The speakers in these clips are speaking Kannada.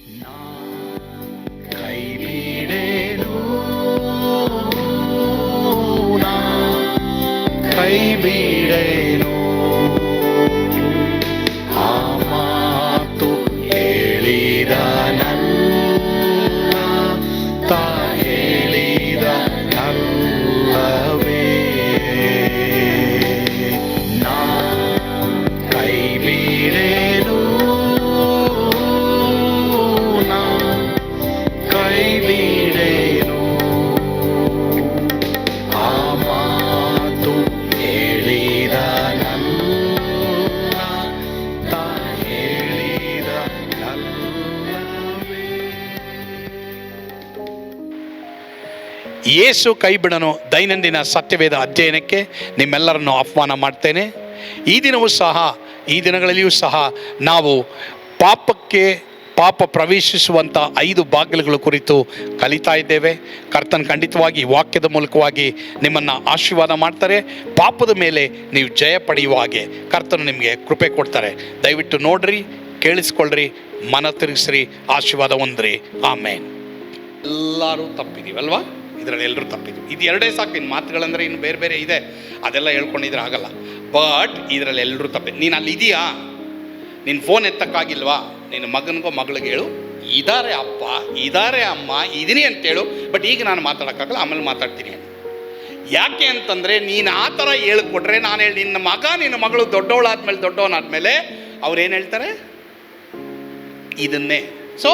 ಕೈ ಬಿಡೇನು, ಕೈ ಬಿಡೇನು, ಆ ಮಾತು ಹೇಳಿದ ತಾ ಹೇಳಿದ ನಲ್ಲವೇ. ನಾ ಕೈ ಬಿಡೇನು, ನಾ ಕೈ ಬಿಡೇನು, ಆ ಮಾತು ಹೇಳಿದ ತಾ ಹೇಳಿದ ನಲ್ಲವೇ. ಯೇಸು ಕೈ ಬಿಡನು ದೈನಂದಿನ ಸತ್ಯವೇದ ಅಧ್ಯಯನಕ್ಕೆ ನಿಮ್ಮೆಲ್ಲರನ್ನು ಆಹ್ವಾನ ಮಾಡ್ತೇನೆ. ಈ ದಿನವೂ ಸಹ, ಈ ದಿನಗಳಲ್ಲಿಯೂ ಸಹ ನಾವು ಪಾಪ ಪ್ರವೇಶಿಸುವಂಥ 5 ಬಾಗಿಲುಗಳ ಕುರಿತು ಕಲಿತಾ ಇದ್ದೇವೆ. ಕರ್ತನ್ ಖಂಡಿತವಾಗಿ ವಾಕ್ಯದ ಮೂಲಕವಾಗಿ ನಿಮ್ಮನ್ನು ಆಶೀರ್ವಾದ ಮಾಡ್ತಾರೆ. ಪಾಪದ ಮೇಲೆ ನೀವು ಜಯ ಪಡೆಯುವ ಹಾಗೆ ಕರ್ತನು ನಿಮಗೆ ಕೃಪೆ ಕೊಡ್ತಾರೆ. ದಯವಿಟ್ಟು ನೋಡ್ರಿ, ಕೇಳಿಸ್ಕೊಳ್ರಿ, ಮನ ತಿರುಗಿಸ್ರಿ, ಆಶೀರ್ವಾದ ಹೊಂದ್ರಿ. ಆಮೇನ್. ಎಲ್ಲರೂ ತಪ್ಪಿದ್ದೀವಲ್ವಾ? ಇದರಲ್ಲಿ ಎಲ್ಲರೂ ತಪ್ಪಿದ್ವಿ. ಇದು 2 ಸಾಕು. ಇನ್ನು ಮಾತುಗಳಂದರೆ ಇನ್ನು ಬೇರೆ ಬೇರೆ ಇದೆ, ಅದೆಲ್ಲ ಹೇಳ್ಕೊಂಡಿದ್ರೆ ಆಗಲ್ಲ. ಬಟ್ ಇದರಲ್ಲಿ ಎಲ್ಲರೂ ತಪ್ಪಿದ್ದು. ನೀನು ಅಲ್ಲಿ ಇದೆಯಾ? ನಿನ್ನ ಫೋನ್ ಎತ್ತಕ್ಕಾಗಿಲ್ವಾ? ನಿನ್ನ ಮಗನಿಗೋ ಮಗಳಿಗೆ ಹೇಳು, ಇದ್ದಾರೆ ಅಪ್ಪ, ಇದ್ದಾರೆ ಅಮ್ಮ, ಇದೀನಿ ಅಂತೇಳು. ಬಟ್ ಈಗ ನಾನು ಮಾತಾಡೋಕ್ಕಾಗಲ್ಲ, ಆಮೇಲೆ ಮಾತಾಡ್ತೀನಿ. ಯಾಕೆ ಅಂತಂದರೆ ನೀನು ಆ ಥರ ಹೇಳ್ಕೊಟ್ರೆ, ನಾನು ಹೇಳಿ ನಿನ್ನ ಮಗ ನಿನ್ನ ಮಗಳು ದೊಡ್ಡವನಾದ್ಮೇಲೆ ಅವ್ರೇನು ಹೇಳ್ತಾರೆ? ಇದನ್ನೇ. ಸೊ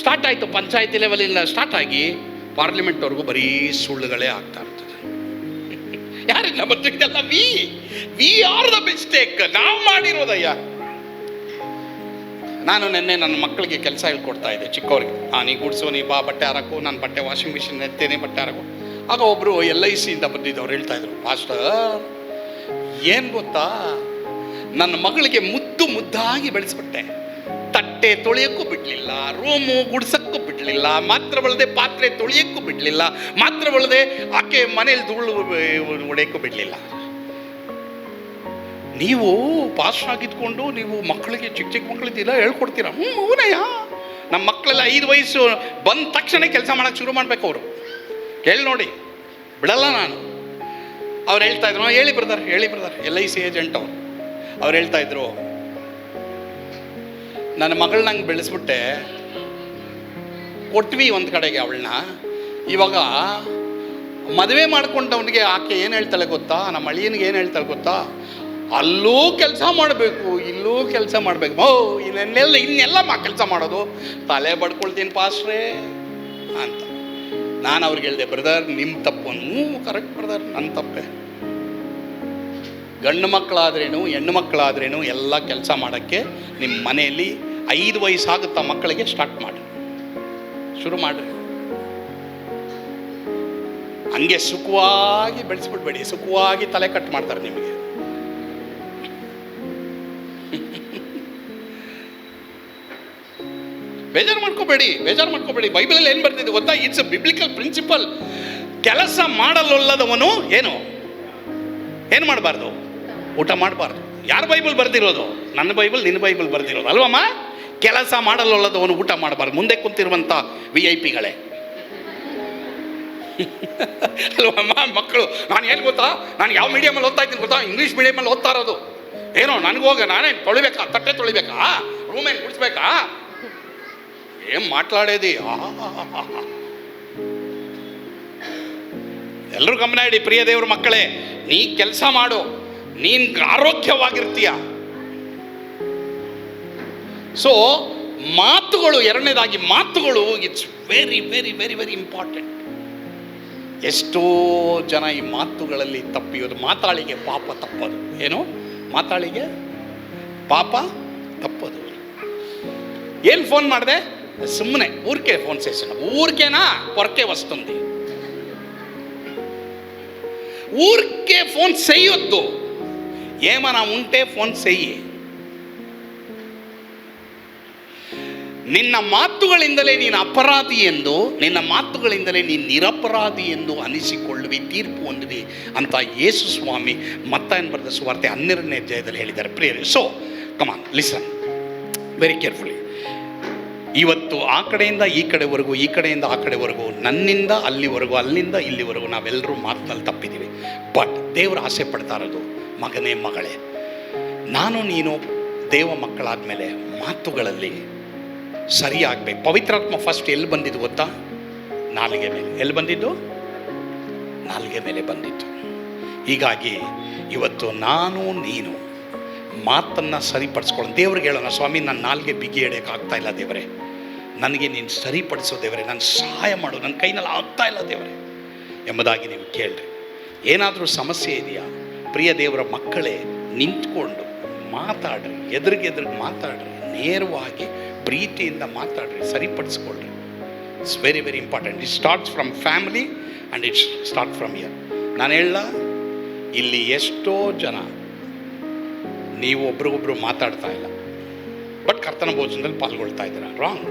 ಸ್ಟಾರ್ಟ್ ಆಯಿತು, ಪಂಚಾಯತಿ ಲೆವೆಲಿಂದ ಸ್ಟಾರ್ಟ್ ಆಗಿ ಪಾರ್ಲಿಮೆಂಟ್ವರೆಗೂ ಬರೀ ಸುಳ್ಳುಗಳೇ ಆಗ್ತಾ ಇರ್ತದೆ. ಯಾರಿಲ್ಲ, ಮತ್ತು ಇದೆಲ್ಲ ವಿ ಆರ್ ದ ಮಿಸ್ಟೇಕ್, ನಾವು ಮಾಡಿರೋದಯ್ಯ. ನಾನು ನೆನ್ನೆ ನನ್ನ ಮಕ್ಕಳಿಗೆ ಕೆಲಸ ಹೇಳ್ಕೊಡ್ತಾ ಇದ್ದೆ, ಚಿಕ್ಕವ್ರಿಗೆ. ನೀ ಗುಡ್ಸು, ನೀ ಬಾ ಬಟ್ಟೆ ಹಾರಕು, ನಾನು ಬಟ್ಟೆ ವಾಷಿಂಗ್ ಮಿಷಿನ್ ಎತ್ತೇನೆ, ಬಟ್ಟೆ ಹಾರಕು. ಆಗ ಒಬ್ಬರು LIC ಇಂದ ಬಂದಿದ್ದವ್ರು ಹೇಳ್ತಾಯಿದ್ರು, ಪಾಸ್ಟರ್ ಏನು ಗೊತ್ತಾ, ನನ್ನ ಮಗಳಿಗೆ ಮುದ್ದಾಗಿ ಬೆಳೆಸ್ಬಿಟ್ಟೆ. ತಟ್ಟೆ ತೊಳೆಯೋಕ್ಕೂ ಬಿಡಲಿಲ್ಲ, ರೂಮು ಗುಡ್ಸಕ್ಕೂ ಬಿಡಲಿಲ್ಲ, ಮಾತ್ರವಲ್ಲದೆ ಪಾತ್ರೆ ತೊಳೆಯೋಕ್ಕೂ ಬಿಡಲಿಲ್ಲ, ಮಾತ್ರವಲ್ಲದೆ ಆಕೆ ಮನೇಲಿ ಧೂಳು ಹೊಡೆಯೋಕ್ಕೂ ಬಿಡಲಿಲ್ಲ. ನೀವು ಪಾಸ್ ಆಗಿದ್ಕೊಂಡು ನೀವು ಮಕ್ಕಳಿಗೆ ಚಿಕ್ಕ ಮಕ್ಕಳಿಗೆಲ್ಲ ಹೇಳ್ಕೊಡ್ತೀರಾ? ಅವನಯ್ಯ, ನಮ್ಮ ಮಕ್ಕಳೆಲ್ಲ 5 ವಯಸ್ಸು ಬಂದ ತಕ್ಷಣ ಕೆಲಸ ಮಾಡೋಕ್ಕೆ ಶುರು ಮಾಡಬೇಕು. ಅವರು ಕೇಳಿ ನೋಡಿ, ಬಿಡಲ್ಲ ನಾನು. ಅವ್ರು ಹೇಳ್ತಾಯಿದ್ರು, ಹೇಳಿ ಬ್ರದರ್ LIC ಏಜೆಂಟ್ ಅವ್ರು ಹೇಳ್ತಾಯಿದ್ರು, ನನ್ನ ಮಗಳು ನಂಗೆ ಬೆಳೆಸ್ಬಿಟ್ಟೆ, ಕೊಟ್ವಿ ಒಂದು ಕಡೆಗೆ ಅವಳನ್ನ. ಇವಾಗ ಮದುವೆ ಮಾಡ್ಕೊಂಡವನಿಗೆ ಆಕೆ ಏನು ಹೇಳ್ತಾಳೆ ಗೊತ್ತಾ? ನಮ್ಮ ಅಳಿಯನಿಗೆ ಏನು ಹೇಳ್ತಾಳೆ ಗೊತ್ತಾ? ಅಲ್ಲೂ ಕೆಲಸ ಮಾಡಬೇಕು, ಇಲ್ಲೂ ಕೆಲಸ ಮಾಡಬೇಕು. ಇನ್ನೆಲ್ಲ ಕೆಲಸ ಮಾಡೋದು, ತಲೆ ಬಡ್ಕೊಳ್ತೀನಿ ಪಾಸ್ಟ್ರೇ ಅಂತ. ನಾನು ಅವ್ರಿಗೆ ಹೇಳಿದೆ, ಬ್ರದರ್ ನಿಮ್ಮ ತಪ್ಪು. ಕರೆಕ್ಟ್ ಬ್ರದರ್, ನನ್ನ ತಪ್ಪೆ. ಗಂಡು ಮಕ್ಕಳಾದ್ರೇನು ಹೆಣ್ಣು ಮಕ್ಕಳಾದ್ರೇನು ಎಲ್ಲ ಕೆಲಸ ಮಾಡೋಕ್ಕೆ ನಿಮ್ಮ ಮನೆಯಲ್ಲಿ 5 ವಯಸ್ಸಾಗುತ್ತಾ ಮಕ್ಕಳಿಗೆ ಸ್ಟಾರ್ಟ್ ಮಾಡಿ, ಶುರು ಮಾಡಿರಿ. ಹಂಗೆ ಸುಖವಾಗಿ ಬೆಳೆಸ್ಬಿಡ್ಬೇಡಿ, ಸುಖವಾಗಿ ತಲೆ ಕಟ್ ಮಾಡ್ತಾರೆ ನಿಮಗೆ. ಬೇಜಾರು ಮಾಡ್ಕೋಬೇಡಿ. ಬೈಬಲಲ್ಲಿ ಏನು ಬರ್ತಿದೆ ಗೊತ್ತಾ? It's a biblical principle. ಕೆಲಸ ಮಾಡಲೊಲ್ಲದವನು ಏನು ಮಾಡಬಾರ್ದು? ಊಟ ಮಾಡಬಾರ್ದು. ಯಾರ ಬೈಬಲ್ ಬರ್ದಿರೋದು? ನನ್ನ ಬೈಬಲ್, ನಿನ್ನ ಬೈಬಲ್ ಬರ್ದಿರೋದು ಅಲ್ವಮ್ಮ? ಕೆಲಸ ಮಾಡಲೊಲ್ಲದವನು ಊಟ ಮಾಡಬಾರ್ದು. ಮುಂದೆ ಕುಂತಿರುವಂಥ VIP ಅಲ್ವಮ್ಮ? ಮಕ್ಕಳು, ನಾನು ಏನು ಗೊತ್ತಾ, ನಾನು ಯಾವ ಮೀಡಿಯಮಲ್ಲಿ ಓದ್ತಾ ಇದ್ದೀನಿ ಗೊತ್ತಾ? ಇಂಗ್ಲೀಷ್ ಮೀಡಿಯಮಲ್ಲಿ ಓದ್ತಾ ಇರೋದು. ಏನೋ ನನಗೋಗ ನಾನೇ ತೊಳಿಬೇಕಾ, ತಟ್ಟೆ ತೊಳಿಬೇಕಾ, ರೂಮೇನು ಗುಡಿಸ್ಬೇಕಾ, ಏನ್ ಮಾట్లాಡೇದಿ? ಎಲ್ಲರೂ ಗಮನ ಇಡಿ ಪ್ರಿಯ ದೇವ್ರ ಮಕ್ಕಳೇ. ನೀ ಕೆಲಸ ಮಾಡು, ನೀನ್ ಆರೋಗ್ಯವಾಗಿರ್ತೀಯ. ಸೊ ಮಾತುಗಳು, ಎರಡನೇದಾಗಿ ಮಾತುಗಳು, it's very very very very important. ಎಷ್ಟೋ ಜನ ಈ ಮಾತುಗಳಲ್ಲಿ ತಪ್ಪಿಯೋದು. ಮಾತಾಳಿಗೆ ಪಾಪ ತಪ್ಪದು. ಏನು ಮಾತಾಳಿಗೆ ಪಾಪ ತಪ್ಪದು. ಏನು ಫೋನ್ ಮಾಡಿದೆ? సుమ్మనే ఊరికే ఫోన్ చేసిన, ఊరికేనా పొరకే వస్తుంది. ఊరికే ఫోన్ చేయొద్దు. ఏమైనా ఉంటే ఫోన్ చెయ్యి. ನಿನ್ನ ಮಾತುಗಳಿಂದಲೇ ನೀನು ಅಪರಾಧಿ ಎಂದು, ನಿನ್ನ ಮಾತುಗಳಿಂದಲೇ ನೀನು ನಿರಪರಾಧಿ ಎಂದು ಅನಿಸಿಕೊಳ್ಳುವಿ, ತೀರ್ಪು ಹೊಂದಿದೆ ಅಂತ ಯೇಸು ಸ್ವಾಮಿ ಮತ್ತಾಯನ ಬರೆದ ಸುವಾರ್ತೆ 12ನೇ ಅಧ್ಯಾಯದಲ್ಲಿ ಹೇಳಿದ್ದಾರೆ. ಪ್ರಿಯರೇ, so come on listen very carefully. ಇವತ್ತು ಆ ಕಡೆಯಿಂದ ಈ ಕಡೆವರೆಗೂ, ಈ ಕಡೆಯಿಂದ ಆ ಕಡೆವರೆಗೂ, ನನ್ನಿಂದ ಅಲ್ಲಿವರೆಗೂ, ಅಲ್ಲಿಂದ ಇಲ್ಲಿವರೆಗೂ ನಾವೆಲ್ಲರೂ ಮಾತಿನಲ್ಲಿ ತಪ್ಪಿದ್ದೀವಿ. ಬಟ್ ದೇವರು ಆಸೆ ಪಡ್ತಾ ಇರೋದು, ಮಗನೇ ಮಗಳೇ, ನಾನು ನೀನು ದೇವ ಮಕ್ಕಳಾದಮೇಲೆ ಮಾತುಗಳಲ್ಲಿ ಸರಿಯಾಗಬೇಕು. ಪವಿತ್ರಾತ್ಮ ಫಸ್ಟ್ ಎಲ್ಲಿ ಬಂದಿದ್ದು ಗೊತ್ತಾ? ನಾಲಿಗೆ ಮೇಲೆ. ಎಲ್ಲಿ ಬಂದಿದ್ದು? ನಾಲಿಗೆ ಮೇಲೆ ಬಂದಿತ್ತು. ಹೀಗಾಗಿ ಇವತ್ತು ನಾನು ನೀನು ಮಾತನ್ನು ಸರಿಪಡಿಸ್ಕೊಳ್ಳೋಣ. ದೇವ್ರಿಗೆ ಹೇಳೋಣ, ಸ್ವಾಮಿ ನನ್ನ ನಾಲ್ಗೆ ಬಿಗಿ ಹಿಡಿಯೋಕ್ಕಾಗ್ತಾ ಇಲ್ಲ ದೇವರೇ, ನನಗೆ ನೀನು ಸರಿಪಡಿಸೋ ದೇವರೇ, ನನ್ನ ಸಹಾಯ ಮಾಡು, ನನ್ನ ಕೈನಲ್ಲಿ ಆಗ್ತಾ ಇಲ್ಲ ದೇವರೇ ಎಂಬುದಾಗಿ ನೀವು ಕೇಳ್ರಿ. ಏನಾದರೂ ಸಮಸ್ಯೆ ಇದೆಯಾ? ಪ್ರಿಯ ದೇವರ ಮಕ್ಕಳೇ, ನಿಂತ್ಕೊಂಡು ಮಾತಾಡ್ರಿ, ಎದುರಿಗೆ ಮಾತಾಡ್ರಿ, ನೇರವಾಗಿ ಪ್ರೀತಿಯಿಂದ ಮಾತಾಡ್ರಿ, ಸರಿಪಡಿಸ್ಕೊಳ್ರಿ. It's very very important. It starts from family and it's start from here. ನಾನು ಹೇಳ, ಇಲ್ಲಿ ಎಷ್ಟೋ ಜನ ನೀವು ಒಬ್ರಿಗೊಬ್ರು ಮಾತಾಡ್ತಾ ಇಲ್ಲ, ಬಟ್ ಕರ್ತನ ಭೋಜನದಲ್ಲಿ ಪಾಲ್ಗೊಳ್ತಾ ಇದ್ದೀರಾ. ರಾಂಗ್.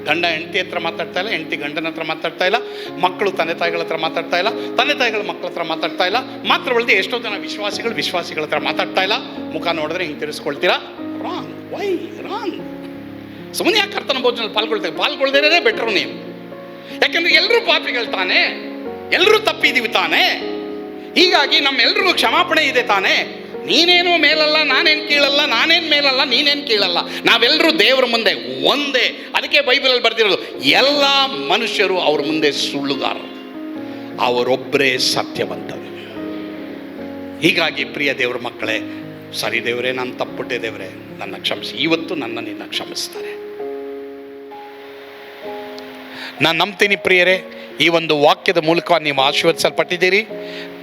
ಗಂಡ ಹೆಂಡತಿ ಹತ್ರ ಮಾತಾಡ್ತಾ ಇಲ್ಲ, ಹೆಂಡತಿ ಗಂಡನ ಹತ್ರ ಮಾತಾಡ್ತಾ ಇಲ್ಲ, ಮಕ್ಕಳು ತಂದೆ ತಾಯಿಗಳ ಹತ್ರ ಮಾತಾಡ್ತಾ ಇಲ್ಲ, ತಂದೆ ತಾಯಿಗಳು ಮಕ್ಕಳ ಹತ್ರ ಮಾತಾಡ್ತಾ ಇಲ್ಲ. ಮಾತ್ರವಲ್ಲದೆ ಎಷ್ಟೋ ಜನ ವಿಶ್ವಾಸಿಗಳ ಹತ್ರ ಮಾತಾಡ್ತಾ ಇಲ್ಲ. ಮುಖ ನೋಡಿದ್ರೆ ಹಿಂಗೆ ತಿರ್ಸ್ಕೊಳ್ತೀರಾ. ರಾಂಗ್. Y wrong? ಸುಮ್ಮನೆ ಯಾಕೆ ಕರ್ತನ ಭೋಜನದಲ್ಲಿ ಪಾಲ್ಗೊಳ್ದೇನೆ ಬೆಟ್ರು ನೀವು. ಯಾಕಂದ್ರೆ ಎಲ್ಲರೂ ಪಾಪಿಗಳು ತಾನೆ, ಎಲ್ಲರೂ ತಪ್ಪಿದ್ದೀವಿ ತಾನೆ. ಹೀಗಾಗಿ ನಮ್ಮೆಲ್ರಿಗೂ ಕ್ಷಮಾಪಣೆ ಇದೆ ತಾನೆ. ನೀನೇನು ಮೇಲಲ್ಲ, ನಾನೇನು ಕೀಳಲ್ಲ, ನಾನೇನು ಮೇಲಲ್ಲ, ನೀನೇನು ಕೀಳಲ್ಲ, ನಾವೆಲ್ಲರೂ ದೇವರ ಮುಂದೆ ಒಂದೇ. ಅದಕ್ಕೆ ಬೈಬಲಲ್ಲಿ ಬರ್ತಿರೋದು, ಎಲ್ಲ ಮನುಷ್ಯರು ಅವ್ರ ಮುಂದೆ ಸುಳ್ಳುಗಾರರು, ಅವರೊಬ್ಬರೇ ಸತ್ಯವಂತರು. ಹೀಗಾಗಿ ಪ್ರಿಯ ದೇವ್ರ ಮಕ್ಕಳೇ, ಸರಿ ದೇವರೇ, ನಾನು ತಪ್ಪುಟ್ಟೆ ದೇವರೇ, ನನ್ನ ಕ್ಷಮಿಸಿ. ಇವತ್ತು ನಿನ್ನ ಕ್ಷಮಿಸ್ತಾರೆ. ನಾನು ನಂಬ್ತೀನಿ ಪ್ರಿಯರೇ, ಈ ಒಂದು ವಾಕ್ಯದ ಮೂಲಕ ನೀವು ಆಶೀರ್ವದಿಸಲ್ಪಟ್ಟಿದ್ದೀರಿ.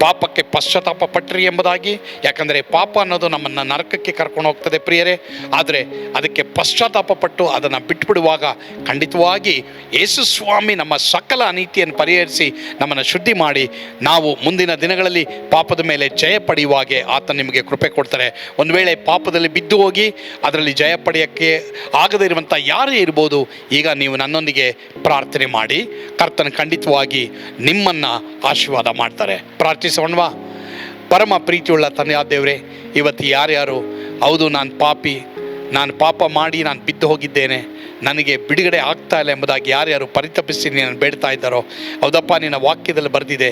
ಪಾಪಕ್ಕೆ ಪಶ್ಚಾತ್ತಾಪ ಪಟ್ಟಿರಿ ಎಂಬುದಾಗಿ. ಯಾಕಂದರೆ ಪಾಪ ಅನ್ನೋದು ನಮ್ಮನ್ನು ನರಕಕ್ಕೆ ಕರ್ಕೊಂಡು ಹೋಗ್ತದೆ ಪ್ರಿಯರೇ. ಆದರೆ ಅದಕ್ಕೆ ಪಶ್ಚಾತ್ತಾಪ ಪಟ್ಟು ಅದನ್ನು ಬಿಟ್ಟುಬಿಡುವಾಗ ಖಂಡಿತವಾಗಿ ಯೇಸು ಸ್ವಾಮಿ ನಮ್ಮ ಸಕಲ ಅನೀತಿಯನ್ನು ಪರಿಹರಿಸಿ ನಮ್ಮನ್ನು ಶುದ್ಧಿ ಮಾಡಿ ನಾವು ಮುಂದಿನ ದಿನಗಳಲ್ಲಿ ಪಾಪದ ಮೇಲೆ ಜಯ ಪಡೆಯುವಾಗೆ ಆತ ನಿಮಗೆ ಕೃಪೆ ಕೊಡ್ತಾರೆ. ಒಂದು ವೇಳೆ ಪಾಪದಲ್ಲಿ ಬಿದ್ದು ಹೋಗಿ ಅದರಲ್ಲಿ ಜಯ ಪಡೆಯೋಕ್ಕೆ ಆಗದೇ ಇರುವಂಥ ಯಾರೇ ಇರ್ಬೋದು, ಈಗ ನೀವು ನನ್ನೊಂದಿಗೆ ಪ್ರಾರ್ಥನೆ ಮಾಡಿ ಕರ್ತನ ಖಂಡಿತವಾಗಿ ನಿಮ್ಮನ್ನು ಆಶೀರ್ವಾದ ಮಾಡ್ತಾರೆ. ಪ್ರಾರ್ಥಿಸೋಣವಾ? ಪರಮ ಪ್ರೀತಿಯುಳ್ಳ ತಂದೆಯಾದ ದೇವರೇ, ಇವತ್ತು ಯಾರ್ಯಾರು ಹೌದು ನಾನು ಪಾಪ ಮಾಡಿ ನಾನು ಬಿದ್ದು ಹೋಗಿದ್ದೇನೆ, ನನಗೆ ಬಿಡುಗಡೆ ಆಗ್ತಾ ಇಲ್ಲ ಎಂಬುದಾಗಿ ಯಾರ್ಯಾರು ಪರಿತಪಿಸಿ ನಾನು ಬೇಡ್ತಾ ಇದ್ದಾರೋ, ಹೌದಪ್ಪ, ನಿನ್ನ ವಾಕ್ಯದಲ್ಲಿ ಬರೆದಿದೆ,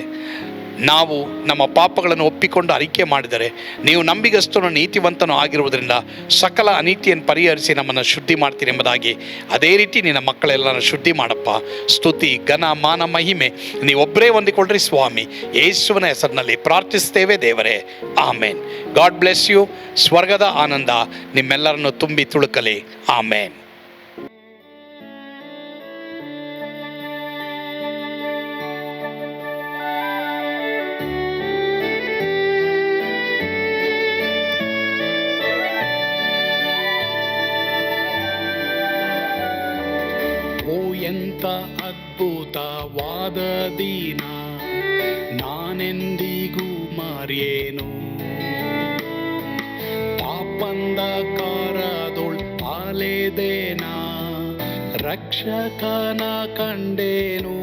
ನಾವು ನಮ್ಮ ಪಾಪಗಳನ್ನು ಒಪ್ಪಿಕೊಂಡು ಅರಿಕೆ ಮಾಡಿದರೆ ನೀವು ನಂಬಿಗಸ್ತನು ನೀತಿವಂತನೂ ಆಗಿರುವುದರಿಂದ ಸಕಲ ಅನೀತಿಯನ್ನು ಪರಿಹರಿಸಿ ನಮ್ಮನ್ನು ಶುದ್ಧಿ ಮಾಡ್ತೀನಿ ಎಂಬುದಾಗಿ. ಅದೇ ರೀತಿ ನಿನ್ನ ಮಕ್ಕಳೆಲ್ಲರನ್ನು ಶುದ್ಧಿ ಮಾಡಪ್ಪ. ಸ್ತುತಿ, ಘನ, ಮಾನ, ಮಹಿಮೆ ನೀವೊಬ್ಬರೇ ಹೊಂದಿಕೊಳ್ಳ್ರಿ ಸ್ವಾಮಿ. ಯೇಸುವಿನ ಹೆಸರಿನಲ್ಲಿ ಪ್ರಾರ್ಥಿಸ್ತೇವೆ ದೇವರೇ, ಆಮೇನ್. God bless you. ಸ್ವರ್ಗದ ಆನಂದ ನಿಮ್ಮೆಲ್ಲರನ್ನು ತುಂಬಿ ತುಳುಕಲಿ. ಆಮೇನ್. ಎಂಥ ಅದ್ಭುತವಾದ ದಿನ, ನಾನೆಂದಿಗೂ ಮರೆಯೇನು. ಪಾಪಂಧಕಾರದೊಳ್ ಅಲೆದೇನ, ರಕ್ಷಕನ ಕಂಡೇನು.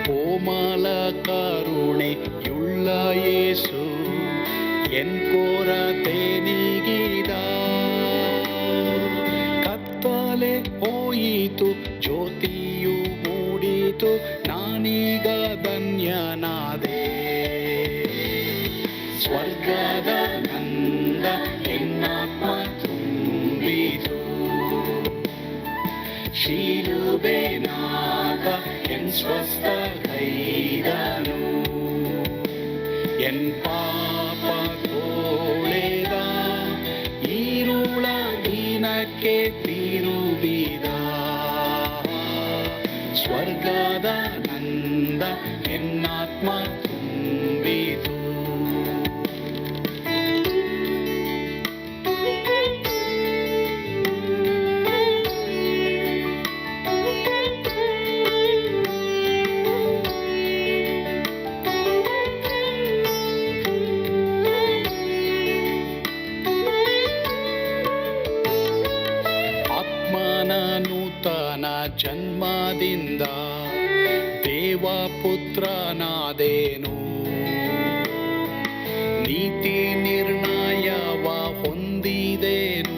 ಕೋಮಲ ಕರುಣೆಯುಳ್ಳ ಯೇಸು ಎನ್ ಕೊರತೆ ನೀಗಿದ. ಕತ್ತಲೆ ಹೋಯಿತು, ಜ್ಯೋತಿಯು ಮೂಡಿತು, ನಾನೀಗ ಧನ್ಯನಾದೆ. ಸ್ವರ್ಗದ ನಂದ ಎನ್ನಾತ್ಮ ತುಂಬಿತು, ಶಿಲುಬೆನಾಗ ಎನ್ ಸ್ವಸ್ಥ ಕೈದನು. ಎನ್ ಪಾಪ ತೋಳೆದ, ಈರುಳ ದಿನಕ್ಕೆ ತಿರುಗಿದ. ಸ್ವರ್ಗದ ನಂದ ಎನ್ನಾತ್ಮ ತುಂಬಿತು. ನೂತನ ಜನ್ಮದಿಂದ ದೇವಪುತ್ರನಾದೇನು. ನೀತಿ ನಿರ್ಣಯವ ಹೊಂದಿದೇನು,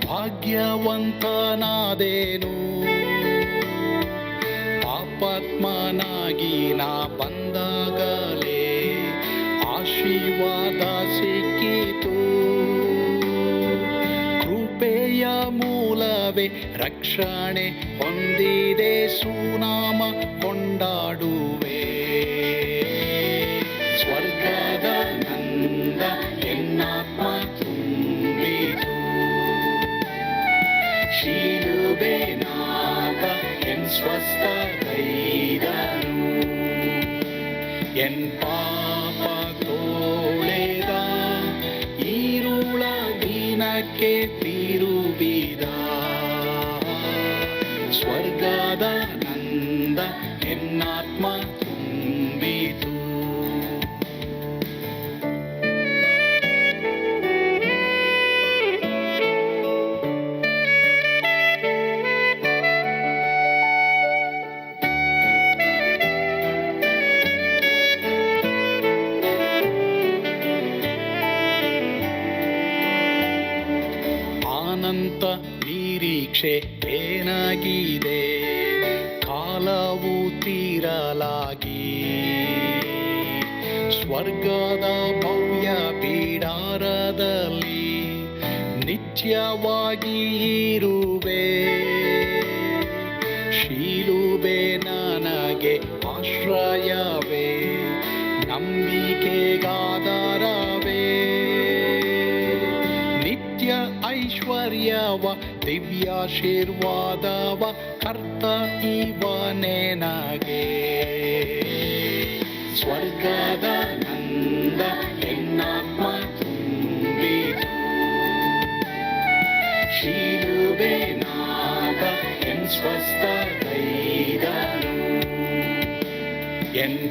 ಭಾಗ್ಯ ಭಾಗ್ಯವಂತನಾದೇನು, ಪಾಪಾತ್ಮನಾಗಿ ನಾ ಬಂದಾಗಲೇ ಆಶೀರ್ವಾದ ಸಿಕ್ಕಿತು. ಕೃಪೆಯ ಮೂಲವೇ ರಕ್ಷಣೆ ಹೊಂದಿದೆ, ಸುನಾಮ ಕೊಂಡಾಡುವೆ. ಸ್ವರ್ಗದ ನಂದ ಎನ್ನಾತ್ಮ ತುಂಬಿತು, ಶಿಲುಬೆನಾದ ಎನ್ ಸ್ವಸ್ಥಗೈದನು. ಎನ್ ಪಾಪ ತೋಳೆದ ಈರುಳ ದಿನಕ್ಕೆ ತಿರುಗಿದ. ಸ್ವರ್ಗದ ನಂದ ಎನ್ನಾತ್ಮ ತುಂಬಿತು. ಅನಂತ ನಿರೀಕ್ಷೆ ಏನಾಗಿದೆ, ಕಾಲವು ತೀರಲಾಗಿ ಸ್ವರ್ಗದ ಭವ್ಯ ಪೀಡಾರದಲ್ಲಿ ನಿತ್ಯವಾಗಿ ಇರುವೆ. ಶಿಲುಬೆ ನನಗೆ ಆಶ್ರಯವೇ, ನಂಬಿಕೆಗಾಧಾರವೇ. ನಿತ್ಯ ಐಶ್ವರ್ಯವ ದಿವ್ಯಾಶೀರ್ವಾದವ ಕರ್ತ ಇವನೇ ನಗೆ. ಸ್ವರ್ಗದ ನಂದ ಎನ್ನಾತ್ಮ ತುಂಬಿತು, ಶಿಲುಬೆನಾದ ಎನ್ ಸ್ವಸ್ಥಗೈದನು. ಎನ್